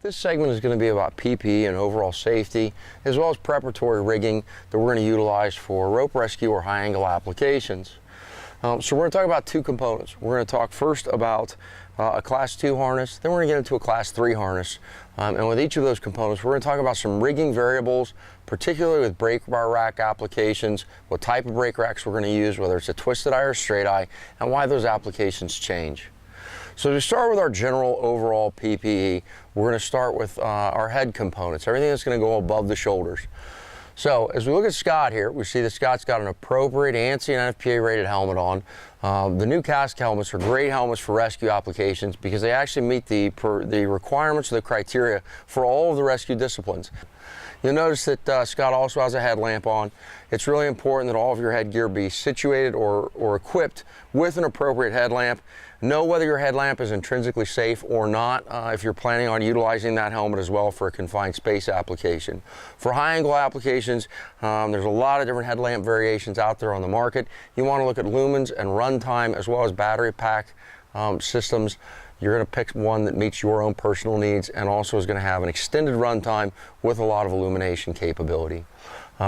This segment is going to be about PPE and overall safety, as well as preparatory rigging that we're going to utilize for rope rescue or high angle applications. So we're going to talk about two components. We're going to talk first about a Class 2 harness, then we're going to get into a Class 3 harness. And with each of those components, we're going to talk about some rigging variables, particularly with brake bar rack applications, what type of brake racks we're going to use, whether it's a twisted eye or straight eye, and why those applications change. So to start with our general overall PPE, we're going to start with our head components, everything that's going to go above the shoulders. So as we look at Scott here, we see that Scott's got an appropriate ANSI and NFPA rated helmet on. The new CASC helmets are great helmets for rescue applications because they actually meet the requirements or the criteria for all of the rescue disciplines. You'll notice that Scott also has a headlamp on. It's really important that all of your headgear be situated or equipped with an appropriate headlamp. Know whether your headlamp is intrinsically safe or not if you're planning on utilizing that helmet as well for a confined space application. For high angle applications, there's a lot of different headlamp variations out there on the market. You want to look at lumens and runtime as well as battery pack systems. You're going to pick one that meets your own personal needs and also is going to have an extended runtime with a lot of illumination capability.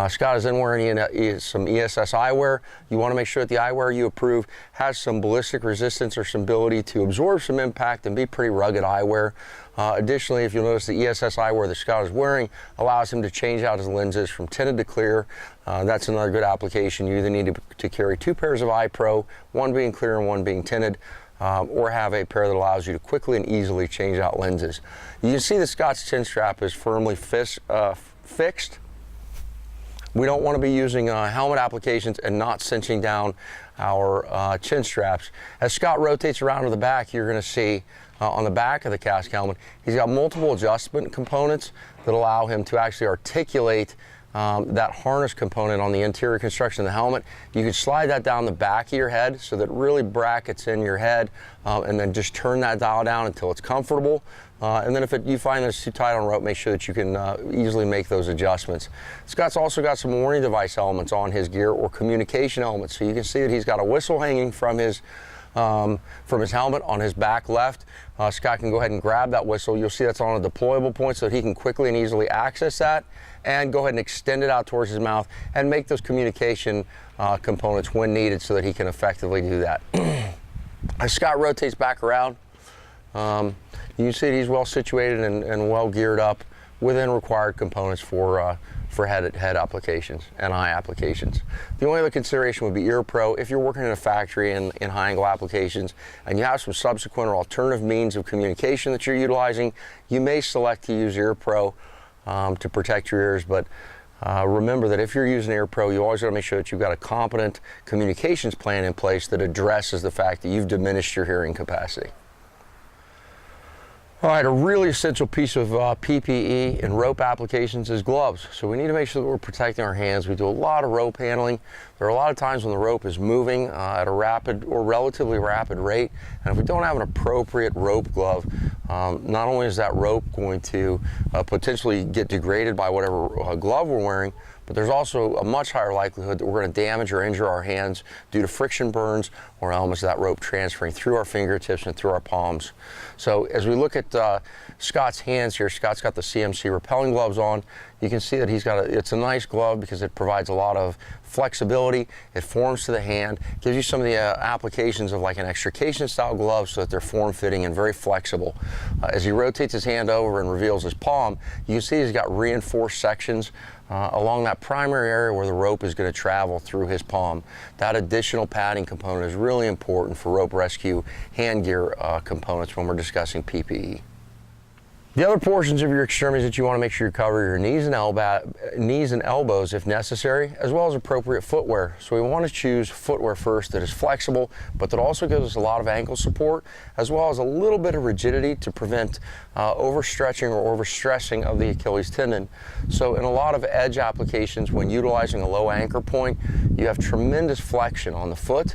Scott is then wearing some ESS eyewear. You want to make sure that the eyewear you approve has some ballistic resistance or some ability to absorb some impact and be pretty rugged eyewear. Additionally, if you'll notice, the ESS eyewear that Scott is wearing allows him to change out his lenses from tinted to clear. That's another good application. You either need to carry two pairs of eye pro, one being clear and one being tinted. Or have a pair that allows you to quickly and easily change out lenses. You can see that Scott's chin strap is firmly fixed. We don't want to be using helmet applications and not cinching down our chin straps. As Scott rotates around to the back, you're going to see on the back of the CASC helmet, he's got multiple adjustment components that allow him to actually articulate that harness component on the interior construction of the helmet. You can slide that down the back of your head so that it really brackets in your head, and then just turn that dial down until it's comfortable. And then if you find that it's too tight on rope, make sure that you can easily make those adjustments. Scott's also got some warning device elements on his gear or communication elements. So you can see that he's got a whistle hanging from his helmet on his back left. Scott can go ahead and grab that whistle. You'll see that's on a deployable point so that he can quickly and easily access that and go ahead and extend it out towards his mouth and make those communication components when needed so that he can effectively do that. As Scott rotates back around, you can see that he's well situated and well geared up within required components for head applications and eye applications. The only other consideration would be ear pro. If you're working in a factory in high angle applications and you have some subsequent or alternative means of communication that you're utilizing, you may select to use ear pro to protect your ears, but remember that if you're using ear pro, you always got to make sure that you've got a competent communications plan in place that addresses the fact that you've diminished your hearing capacity. All right, a really essential piece of PPE in rope applications is gloves. So we need to make sure that we're protecting our hands. We do a lot of rope handling. There are a lot of times when the rope is moving at a rapid or relatively rapid rate. And if we don't have an appropriate rope glove, not only is that rope going to potentially get degraded by whatever glove we're wearing, but there's also a much higher likelihood that we're going to damage or injure our hands due to friction burns or elements of that rope transferring through our fingertips and through our palms. So as we look at Scott's hands here, Scott's got the CMC repelling gloves on. You can see that it's a nice glove because it provides a lot of flexibility. It forms to the hand, gives you some of the applications of like an extrication style glove so that they're form-fitting and very flexible. As he rotates his hand over and reveals his palm, you can see he's got reinforced sections along that primary area where the rope is going to travel through his palm. That additional padding component is really important for rope rescue hand gear components when we're discussing PPE. The other portions of your extremities that you want to make sure you cover are your knees and elbows if necessary, as well as appropriate footwear. So we want to choose footwear first that is flexible, but that also gives us a lot of ankle support, as well as a little bit of rigidity to prevent overstretching or overstressing of the Achilles tendon. So in a lot of edge applications, when utilizing a low anchor point, you have tremendous flexion on the foot.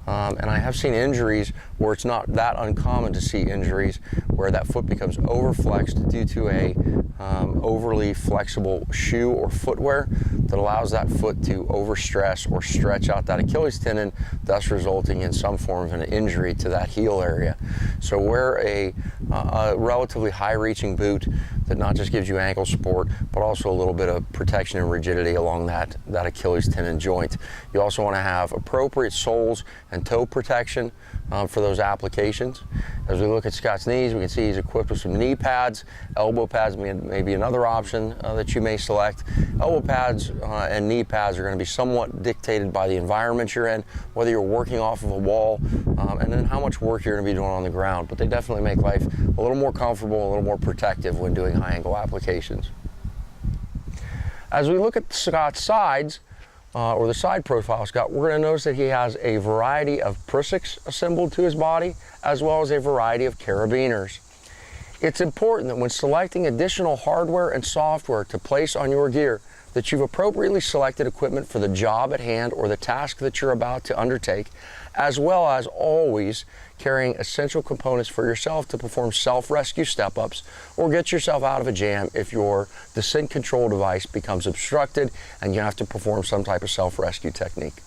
And I have seen injuries where it's not that uncommon to see injuries where that foot becomes overflexed due to a overly flexible shoe or footwear that allows that foot to overstress or stretch out that Achilles tendon, thus resulting in some form of an injury to that heel area. So wear a relatively high-reaching boot that not just gives you ankle support, but also a little bit of protection and rigidity along that Achilles tendon joint. You also want to have appropriate soles and toe protection for those applications. As we look at Scott's knees, we can see he's equipped with some knee pads. Elbow pads may be another option that you may select. Elbow pads and knee pads are going to be somewhat dictated by the environment you're in, whether you're working off of a wall, and then how much work you're going to be doing on the ground. But they definitely make life a little more comfortable, a little more protective when doing high angle applications. As we look at Scott's sides, or the side profile Scott, we're going to notice that he has a variety of prusicks assembled to his body, as well as a variety of carabiners. It's important that when selecting additional hardware and software to place on your gear, that you've appropriately selected equipment for the job at hand or the task that you're about to undertake, as well as always carrying essential components for yourself to perform self-rescue step-ups or get yourself out of a jam if your descent control device becomes obstructed and you have to perform some type of self-rescue technique.